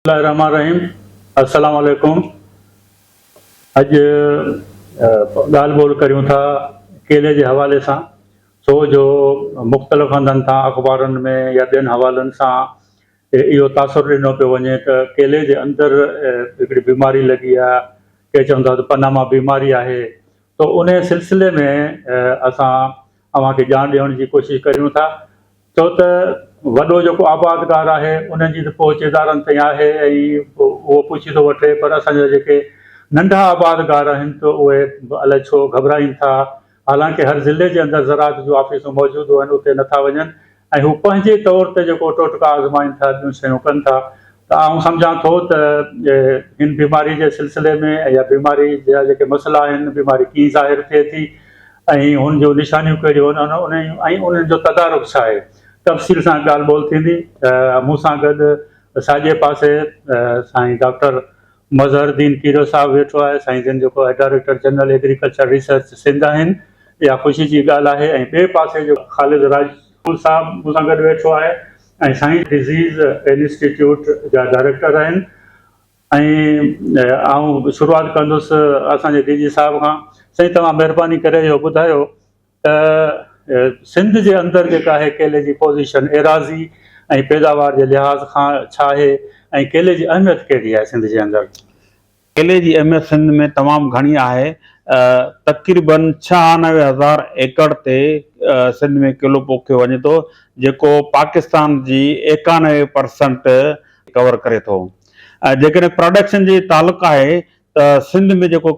रहीम अस्सलाम वालेकुम। अॼु ॻाल्हि ॿोल करियूं था केले जे हवाले सां। छो जो मुख़्तलिफ़ हंधनि सां अख़बारुनि में या ॿियनि हवालनि सां इहो तासुरु ॾिनो पियो वञे त केले जे अंदरि हिकिड़ी बीमारी लॻी आहे, के चवंदा त पनामा बीमारी आहे। त उन सिलसिले में असां अव्हांखे ॼाण ॾियण जी कोशिशि करियूं था। छो त वॾो जेको आबादगार आहे उनजी त पहुच इदारनि ताईं आहे ऐं उहो पुछी थो वठे, पर असांजा जेके नंढा आबादगार आहिनि त उहे अलाए छो घबराइनि था। हालांकि हर ज़िले जे अंदरि ज़राअत जूं ऑफिसूं मौजूदु आहिनि, उते नथा वञनि ऐं हू पंहिंजे तौर ते जेको टोटका आज़माइनि था, ॿियूं शयूं कनि था। त आउं सम्झां थो त हिन बीमारी जे सिलसिले में या बीमारी जा जेके मसइला आहिनि, बीमारी कीअं ज़ाहिर थिए थी ऐं हुन जूं निशानियूं कहिड़ियूं आहिनि ऐं उन्हनि जो तदारुक छा आहे, तफ़सील सां ॻाल्हि ॿोल थींदी। मूं सां गॾु साॼे पासे साईं डॉक्टर मज़हरुद्दीन कीरो साहिबु वेठो आहे, साईं जन जेको आहे director general agriculture research Sindh आहिनि। इहा ख़ुशी जी ॻाल्हि आहे। ऐं ॿिए पासे जो ख़ालिद राजपूत साहिबु मूं सां गॾु वेठो आहे ऐं साइंस डिज़ीज़ इंस्टीट्यूट जा डायरेक्टर आहिनि। ऐं आउं शुरूआति कंदुसि असांजे डी जी साहिब खां। साईं, तव्हां महिरबानी करे इहो ॿुधायो त सिंध जे अंदरि जेका आहे केले जी पोज़ीशन एराज़ी ऐं पैदावार जे लिहाज़ खां छा आहे ऐं केले जी अहमियत कहिड़ी आहे सिंध जे अंदरि? केले जी अहमियत सिंध में तमामु घणी आहे। तक़रीबन 96,000 एकड़ ते सिंध में केलो पोखियो वञे थो, जेको पाकिस्तान जी 91% कवर करे थो। जेकॾहिं प्रोडक्शन जी तालुक आहे त सिंध में जेको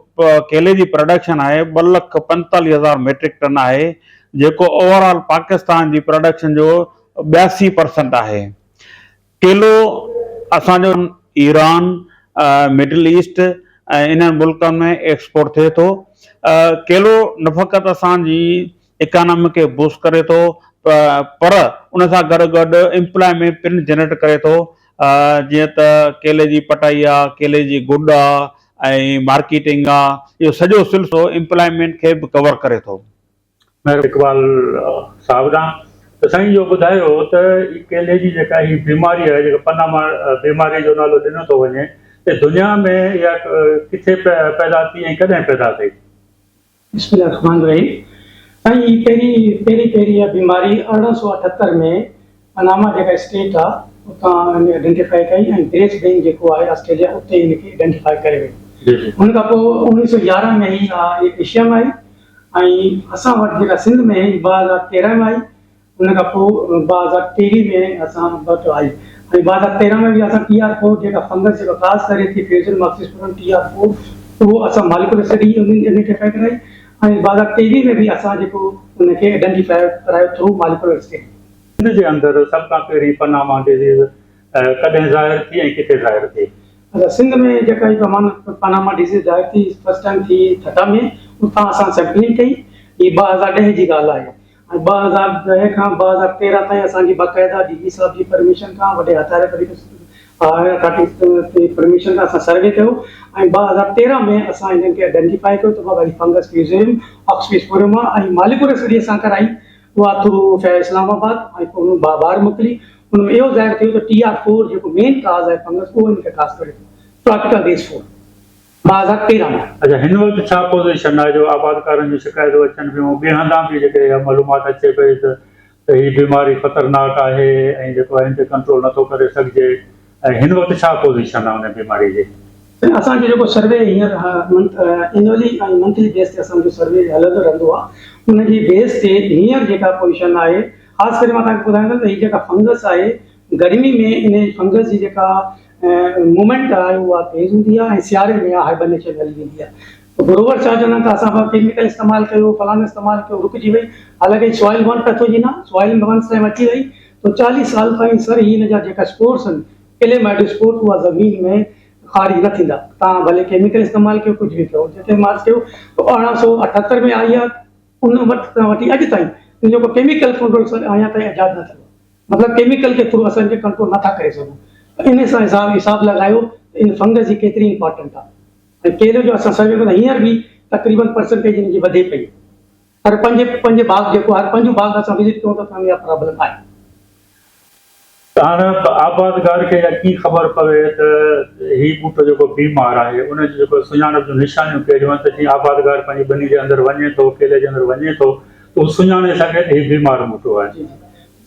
केले जी प्रोडक्शन आहे 2,45,000 मेट्रिक टन आहे, जेको ओवरऑल पाकिस्तान जी प्रोडक्शन जो 82% आहे। केलो असांजो ईरान, मिडल ईस्ट ऐं इन्हनि मुल्कनि में एक्सपोर्ट थिए थो। केलो न फ़क़ति असांजी इकानमी खे बूस्ट करे थो, पर उन सां गॾु गॾु एम्प्लॉयमेंट पिण जनरेट करे थो। जीअं त केले जी पटाई आहे, केले जी गुड आहे ऐं मार्केटिंग आहे, इहो सॼो सिलसिलो एम्प्लॉयमेंट खे बि कवर करे थो। इकबाल सावधान। त साईं इहो ॿुधायो त केले जी जेका ही बीमारी आहे, जेका पनामा बीमारी जो नालो ॾिनो थो वञे, त दुनिया में इहा किथे पैदा थी ऐं कॾहिं पैदा थी? बिस्मिल्लाहिर्रहमानिर्रहीम। साईं, पहिरीं इहा बीमारी 1878 में पनामा जेका स्टेट आहे उतां आइडेंटिफाई कई ऐं ब्रिस्बेन जेको आहे ऑस्ट्रेलिया, उते हिनखे आइडेंटिफाई करे वई। हुन खां पोइ 1911 में ई एशिया में आई ऐं असां वटि जेका सिंध में 2013 में आई। हुन खां पोइ 2023 में असां वटि आई ऐं 2013 में बि असां TR4 जेका फंगस जेका ख़ासि करे थी फ्यूजन मार्क्सिस्पुरम TR4, उहो असां मालिकुलर स्टडी आइडेंटिफाई कराई ऐं 2023 में बि असां जेको हुनखे आइडेंटिफाई करायो थ्रू मालिकुलर स्टडी। सिंध जे अंदरि सभ खां पहिरीं पनामा डिज़ीज़ कॾहिं ज़ाहिर थी ऐं किथे ज़ाहिर थी? अच्छा, सिंध में जेका पनामा डिज़ीज़ ज़ाहिर थी फर्स्ट टाइम थी ठटा में, उतां असां सैंपलिंग कई। हीअ 2010 जी ॻाल्हि आहे ऐं 2010 खां 2013 ताईं असांजी बाक़ाइदा DG साहिब जी परमिशन खां वॾे हथारे परमिशन खां असां सर्वे कयो ऐं 2013 में असां हिननि खे आइडेंटिफाई कयो त बाबा फंगस फ्यूज़ेरियम ऑक्सफोर्डियम ऐं मालिकुलर स्टडी असां कराई, उहा थ्रू इस्लामाबाद ऐं पोइ ॿाहिरि मोकिली। हुनमें इहो ज़ाहिर थियो त TR4 जेको मेन काज़ आहे फंगस, उहो हिनखे ख़ासि करे ट्रॉपिकल बेस 4 2013 में। अच्छा, हिन वक़्तु छा पोज़ीशन आहे जो आबादकारनि जूं शिकायतूं अचनि पियूं, ॿिए हंधां बि जेके मालूमात अचे पई त हीअ बीमारी ख़तरनाक आहे ऐं जेको आहे हिन ते कंट्रोल नथो करे सघिजे, ऐं हिन वक़्तु छा पोज़ीशन आहे हुन बीमारी जी? असांजो जेको सर्वे हींअर एनुअली ऐं मंथली बेस ते असांजो सर्वे हलंदो रहंदो आहे। हुनजी बेस ते हींअर जेका पोज़ीशन आहे, ख़ासि करे मां तव्हांखे ॿुधायां थो त हीअ जेका फंगस आहे गर्मी में इन फंगस जी जेका मूवमेंट आहे उहा तेज़ हूंदी आहे ऐं सियारे में हाइबरनेशन हली वेंदी आहे। त ग्रोवर छा चवंदा आहिनि त असां केमिकल इस्तेमालु कयो, फलानो इस्तेमालु कयो, रुकिजी वई। हालांकि सॉइल 1 पैथोजिन आहे, सॉइल 1 टाइम अची वई त 40 साल ताईं सर हिन जा जेका स्पोर्स आहिनि क्लेमाइडोस्पोर, उहा ज़मीन में ख़ारिज न थींदा। तव्हां भले केमिकल इस्तेमालु कयो, कुझु बि कयो, जिते मां कयो 1878 में आई आहे, उन वक़्त खां वठी अॼु ताईं जेको केमिकल कंट्रोल सर अञा ताईं आज़ादु न थियो, मतिलबु केमिकल के थ्रू असांखे कंट्रोल नथा करे सघूं। इन सां हिसाब लॻायो इन फंगस जी केतिरी इंपॉर्टेंट आहे ऐं केले जो असां सर्वे कंदा हींअर बि तक़रीबन परसेंटेज हिन जी वधे पई। पर पंज बाग जेको आहे, 5 बाग असां विज़िट कयूं त असांखे इहा प्रॉब्लम आहे। हाणे आबादगार खे कीअं ख़बर पवे त हीउ ॿूटो जेको बीमार आहे उन जो जेको सुञाणप जूं निशानियूं कहिड़ियूं आहिनि त जीअं आबादगार पंहिंजी ॿनी जे अंदरि वञे थो केले जे अंदरि वञे थो त उहो सुञाणे सघे त हीउ बीमार ॿूटो आहे।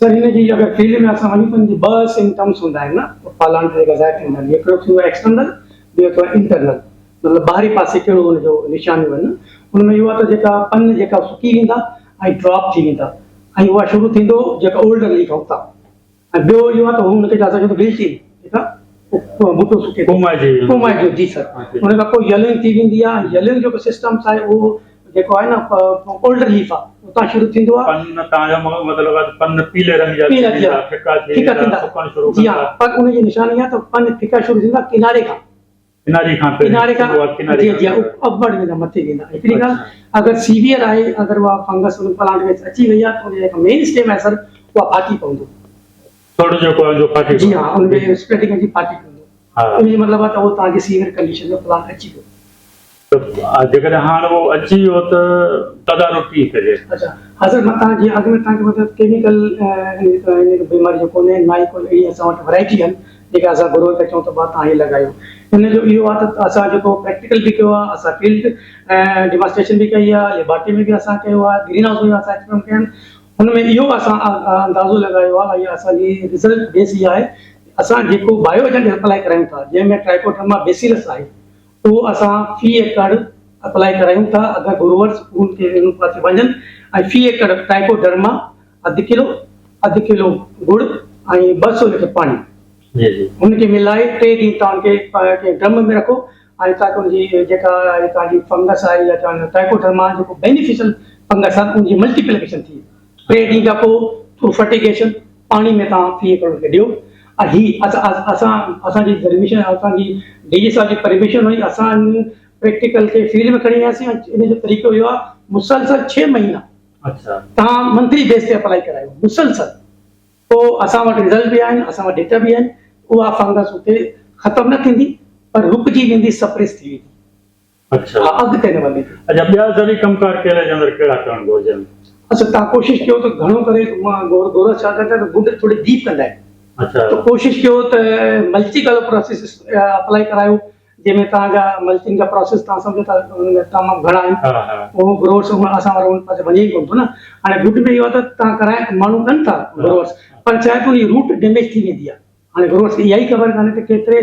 सर हिन जी अगरि फील्ड में असां वञूं त हिन जी ॿ सिम्टम्स हूंदा आहिनि न पालान ते ज़ाहिर थींदा आहिनि। हिकिड़ो थींदो आहे एक्सटर्नल, ॿियो थींदो आहे इंटरनल, मतिलबु ॿाहिरी पासे कहिड़ो हुनजो निशानियूं आहिनि। हुन में इहो आहे त जेका पन जेका सुकी वेंदा ऐं ड्रॉप थी वेंदा ऐं उहा शुरू थींदो जेका ओल्डर लीफ हुतां। ऐं ॿियो इहो आहे त हुनखे असां चवंदा विल्टिंग, ठीकु आहे, ॿूटो सुके कुमाइजो जी सर। हुन खां पोइ यलिंग थी वेंदी आहे। यलिंग जो सिस्टम आहे उहो जेको आहे न ओल्डर लीफ आहे उतां शुरू थींदो आहे। पन तव्हांजो मतिलबु आहे पन पीले रंग जा फिका थींदा जी हा, पर उनजी निशानी आहे त पन फिका शुरू थींदा किनारे खां जी जी अपवर्ड वेंदा, मथे वेंदा। हिकिड़ी ॻाल्हि, अगरि सीवियर आहे, अगरि उहा फंगस उन प्लांट में अची वई आहे त उनजा जेका मेन स्टेम आहे सर उहा फाटी पवंदो, थोरो जेको फाटी जी हा, उनमें स्प्रेडिंग जी फाटी पवंदो। उनजो मतिलबु आहे त उहो तव्हांजी सीवियर कंडीशन में प्लांट अची वियो। जेकॾहिं हाणे उहो अची वियो त तदारुकी कजे। अच्छा हा सर, मां तव्हां जीअं अॻु में तव्हांखे मतिलबु केमिकल इन बीमारी जो कोन्हे, ना ई कोई अहिड़ी असां वटि वैराइटी आहिनि जेका असां घुरो था चऊं त भाउ तव्हां हीअ लॻायो। हिन जो इहो आहे त असां जेको प्रैक्टिकल बि कयो आहे, असां फील्ड डिमॉन्स्ट्रेशन बि कई आहे, लेबोरेटरी में बि असां कयो आहे, ग्रीन हाउस में असां एक्सपेरिमेंट कया आहिनि। हुनमें इहो असां अंदाज़ो लॻायो आहे, इहा असांजी रिज़ल्ट बेस इहा आहे, असां जेको बायो एजेंट अप्लाई करायूं था जंहिंमें ट्राइकोडर्मा बेसिलस आहे उहो असां फी एकड़ अप्लाई करायूं था। अगरि ग्रोवर्स उनखे उन पासे वञनि ऐं फी एकड़ ट्राइकोडर्मा अधु किलो गुड़ ऐं 200 लीटर पाणी हुनखे मिलाए 3 ॾींहं तव्हांखे ड्रम में रखो ऐं तव्हांखे हुनजी जेका तव्हांजी फंगस आहे या ट्राइकोडर्मा जेको बेनिफिशियल फंगस आहे उनजी मल्टीप्लिकेशन थी 3 ॾींहं खां पोइ थ्रू फर्टिगेशन पाणी में तव्हां फी एकड़ खे ॾियो। ऐं हीअ असांजी परमिशन, असांजी डीजी साहब जी परमिशन हुई, असां प्रैक्टिकल खे फील्ड में खणी वियासीं। इन जो तरीक़ो इहो आहे, मुसलसल 6 महीना तव्हां मंथली बेस ते अप्लाई करायो मुसलसल, पोइ असां वटि रिज़ल्ट बि आहिनि, असां वटि डेटा बि आहिनि। उहा फंगस उते ख़तमु न थींदी पर रुकिजी वेंदी, सप्रेस थी वेंदी। अच्छा, अॻिते न वधे। अच्छा, ॿिया ज़रूरी कमकार केले जे अंदरि कहिड़ा करणु घुरिजनि? अच्छा, तव्हां कोशिशि कयो त घणो करे गोरस छा कंदा आहिनि, गुड थोड़ी डीप कंदा आहिनि। अच्छा, तो कोशिशि कयो त मल्ची कलर प्रोसेस अप्लाई करायो, जंहिंमें तव्हांजा मल्चिंग जा प्रोसेस तव्हां सम्झो था तमामु घणा आहिनि। उहो ग्रोवर्स असां वारो उन पासे वञे ई कोन थो न। हाणे गुड में इहो आहे त तव्हां कराए माण्हू कनि था ग्रोवर्स, पर चाहे त उनजी रूट डैमेज थी वेंदी आहे। हाणे ग्रोवर्स खे इहा ई ख़बर कान्हे त केतिरे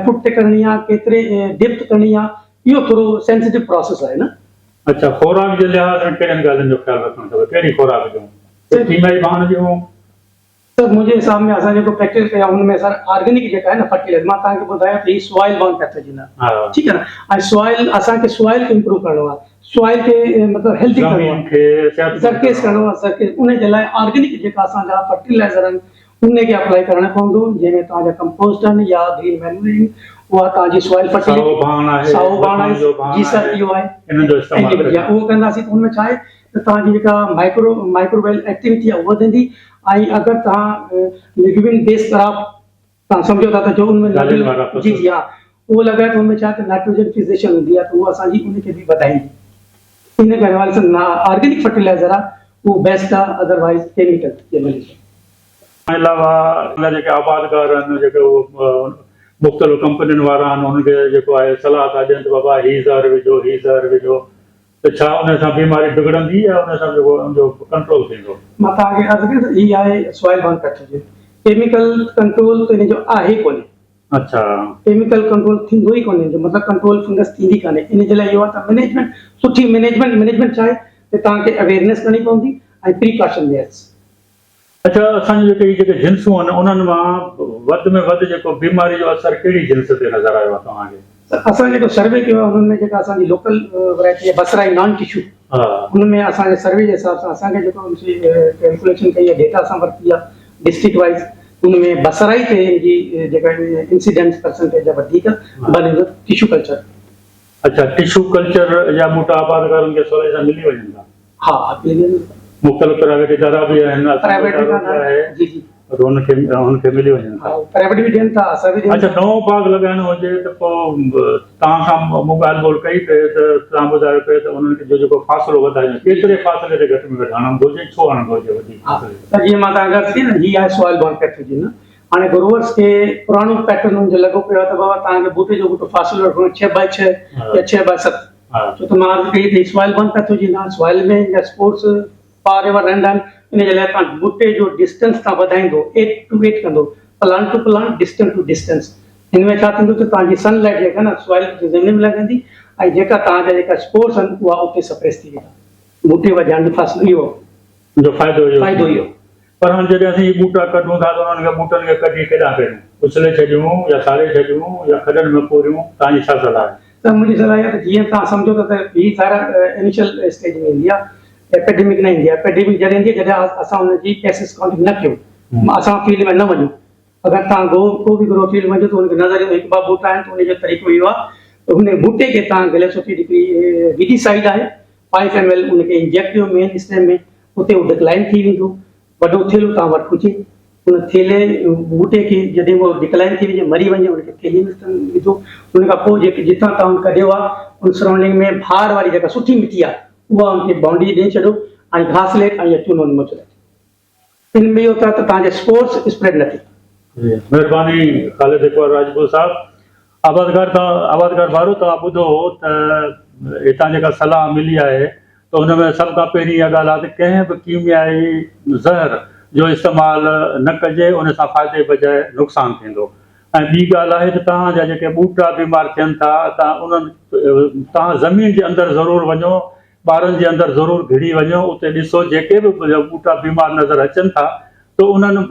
फुट ते करणी आहे, केतिरे डेप्थ करणी आहे, इहो थोरो सेंसिटिव प्रोसेस आहे न। अच्छा, खुराक जे लिहाज़ में कहिड़ियुनि ॻाल्हियुनि जो ख़्यालु रखणु खपे? कहिड़ी खुराक ॾियूं? कीमयाई बाण ॾियूं? सर मुंहिंजे हिसाब में असां जेको प्रैक्टिस कया हुनमें सर ऑर्गेनिक जेका आहे न फर्टिलाइज़र, मां तव्हांखे ॿुधायां त ही सॉइल बॉर्न पैथोजन आहे, ठीकु आहे न। ऐं सॉइल असांखे सॉइल खे इम्प्रूव करणो आहे, सॉइल खे मतिलबु हेल्दी करणो आहे, सरकेस करणो आहे, सरकेस। उन जे लाइ ऑर्गेनिक जेका असांजा फर्टिलाइज़र आहिनि उनखे अप्लाई करणु पवंदो, जंहिंमें तव्हांजा कंपोस्ट आहिनि या ग्रीन मैन्यूरिंग, उहा तव्हांजी सॉइल फर्टिलाइज़र साओ भाण आहे जी सर, इहो आहे उहो कंदासीं। त हुनमें छा आहे त तव्हांजी जेका माइक्रोवेल एक्टिविटी आहे उहा वधंदी। ऐं अगरि तव्हां लिग्विन बेस क्रॉप तव्हां सम्झो था त जो उनमें जी जी हा उहो लॻाए त हुनमें छा त नाइट्रोजन फिक्सेशन हूंदी आहे, त उहा असांजी उनखे बि वधाईंदी। इन करे वाले सां ऑर्गेनिक फर्टिलाइज़र आहे उहो बेस्ट आहे, अदरवाइज़ केमिकल जे मिले। अलावा जेके आबादगार आहिनि, जेके मुख़्तलिफ़ कंपनियुनि वारा आहिनि, उनखे जेको आहे सलाह था ॾियनि त बाबा हीअ ज़हर विझो, हीअ ज़हर विझो, त छा उन सां बीमारी बिगड़ंदी या उन सां जेको उनजो कंट्रोल थींदो? मां तव्हांखे अर्ज़ु कयां त हीअ आहे soil born pathogen, chemical control त हिनजो आहे कोन्हे। अच्छा, केमिकल कंट्रोल थींदो ई कोन्हे, जो मतिलबु कंट्रोल फंगस थींदी कान्हे। इन जे लाइ इहो आहे त मैनेजमेंट सुठी मैनेजमेंट छा आहे त तव्हांखे अवेयरनेस करणी पवंदी ऐं प्रिकॉशन मेयर्स। अच्छा, असांजी जेके जिन्सूं आहिनि उन्हनि मां वधि में वधि जेको बीमारी जो असरु कहिड़ी जिन्स ते नज़र आयो आहे तव्हांखे? असां जेको सर्वे कयो आहे हुननि में जेका असांजी लोकल वैरायटी आहे बसराई नॉन टिश्यू, हुनमें असांजे सर्वे जे हिसाब सां असांखे जेको कैलकुलेशन कई आहे, डेटा असां वरिती आहे डिस्ट्रिक्ट वाइज़, हुनमें बसराई ते जी जेका इंसिडेंस परसेंटेज आहे वधीक बने टिश्यू कल्चर। अच्छा, टिश्यू कल्चर जा बूटा आबादकारनि खे सवलाई सां मिली वञनि था? हा, मिली वञनि था। मुख़्तलिफ़ प्राइवेट इदारा बि आहिनि, प्राइवेट आहे जी जी, उनखे मिली वञनि था, प्राइवेट बि ॾियनि था, असां बि। अच्छा, नओं बाग़ लॻाइणो हुजे त पोइ तव्हां सां मूं ॻाल्हि ॿोल कई पिए त तव्हां ॿुधायो पिए त उन्हनि खे जेको फ़ासिलो वधाइणो, केतिरे फ़ासिले ते घटि में घटि हणणु घुरिजे, छो हणणु घुरिजे वधीक? त जीअं मां तव्हांखे अर्ज़ु कई न, हीअ आहे सॉइल बॉर्न पैथोजन, हाणे ग्रोवर्स खे पुराणो पैटर्न जो लॻो पियो आहे त बाबा तव्हांखे बूटे जो बूटो फ़ासिलो रखिणो 6x6 या 6x7। हा छो त मां अर्ज़ु कई अथई सॉइल बंद पैथोलॉजी न सॉइल में या स्पोर्ट्स पार एवर रहंदा आहिनि, इन जे लाइ तव्हां बूटे जो डिस्टेंस तव्हां वधाईंदो 8 to 8 कंदो, plant to plant, distance to distance. हिन में छा थींदो त तव्हांजी सनलाइट जेका न सॉइल ज़मीन में लॻंदी ऐं जेका तव्हांजा जेका स्पोर्ट्स आहिनि उहा उते सप्रेस थी वेंदा। बूटे वधाइण जो फ़ासिलो इहो जो फ़ाइदो इहो। पर हाणे जॾहिं असीं बूटा कढूं था त उन्हनि खे बूटनि खे कढी केॾांहुं कयूं, उछले छॾियूं या साड़े छॾियूं या खॾनि में पूरियूं, तव्हांजी छा सलाह आहे? त मुंहिंजी सलाह इहा त जीअं तव्हां सम्झो था त हीअ सारा इनिशियल स्टेज में ईंदी आहे, एपेडेमिक न ईंदी आहे। एपेडेमिक जॾहिं ईंदी आहे जॾहिं असां हुनजी केसिस काउंटिंग न कयूं, असां फील्ड में न वञूं। अगरि तव्हां को बि ग्रो फील्ड वञो त हुनखे नज़र ईंदो हिकु ॿ बूटा आहिनि त उनजो तरीक़ो इहो आहे त हुन बूटे खे तव्हां ग्लेसोफिड हिकिड़ी विडीसाइड आहे 5 ml उनखे इंजेक्ट कयो मेन स्टेम में, उते उहो डिक्लाइन थी वेंदो। वॾो थेलो तव्हां वटि हुजे, उन थेले बूटे खे जॾहिं उहो डिक्लाइन थी वञे मरी वञे उनखे थेले में विझो। उन खां पोइ जेके जितां तव्हां कढियो आहे उन सराउंडिंग में भार वारी जेका सुठी मिटी आहे उहा उनखे बाउंड्री ॾेई छॾो ऐं घासलेट ऐं चूनो मोचो। इन में इहो त तव्हांजे स्पोर्ट्स स्प्रेड न थिए। महिरबानी ख़ालिद इकबाल राजपूत साहब। आबादगार भारू तव्हां ॿुधो त हितां जेका सलाह मिली आहे त हुन में सभ खां पहिरीं इहा ॻाल्हि आहे त कंहिं बि कीमियाई ज़हर जो इस्तेमालु न कजे, उन सां फ़ाइदे बजाए नुक़सानु थींदो। ऐं ॿी ॻाल्हि आहे त तव्हां जा जेके ॿूटा बीमार थियनि था तव्हां ज़मीन जे अंदरि ज़रूरु वञो, ॿारनि जे अंदरि ज़रूरु घिड़ी वञो, उते ॾिसो जेके बि ॿूटा बीमार नज़र अचनि था त उन्हनि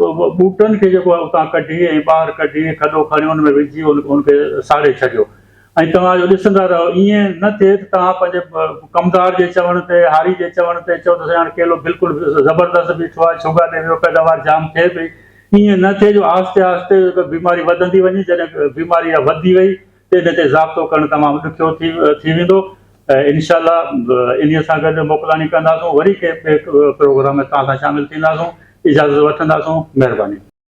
ॿूटनि खे जेको आहे उतां कढी ऐं ॿाहिरि कढी खॾो खणी हुन में विझी उनखे साड़े छॾियो। ऐं तव्हांजो ॾिसंदा रहो ईअं न थिए त तव्हां पंहिंजे कमदार जे चवण ते, हारी जे चवण ते चओ त हाणे केलो बिल्कुलु ज़बरदस्त बीठो आहे, शुगर ॾे वियो, पैदावार जाम थिए पई। ईअं न थिए जो आहिस्ते आहिस्ते बीमारी वधंदी वञे, जॾहिं बीमारी वधी वई त इन ते ज़ाब्तो करणु तमामु ॾुखियो थी वेंदो। इनशाला इन सां गॾु मोकिलाणी कंदासूं, वरी कंहिं प्रोग्राम में तव्हां सां शामिलु थींदासूं। इजाज़त वठंदासूं। महिरबानी।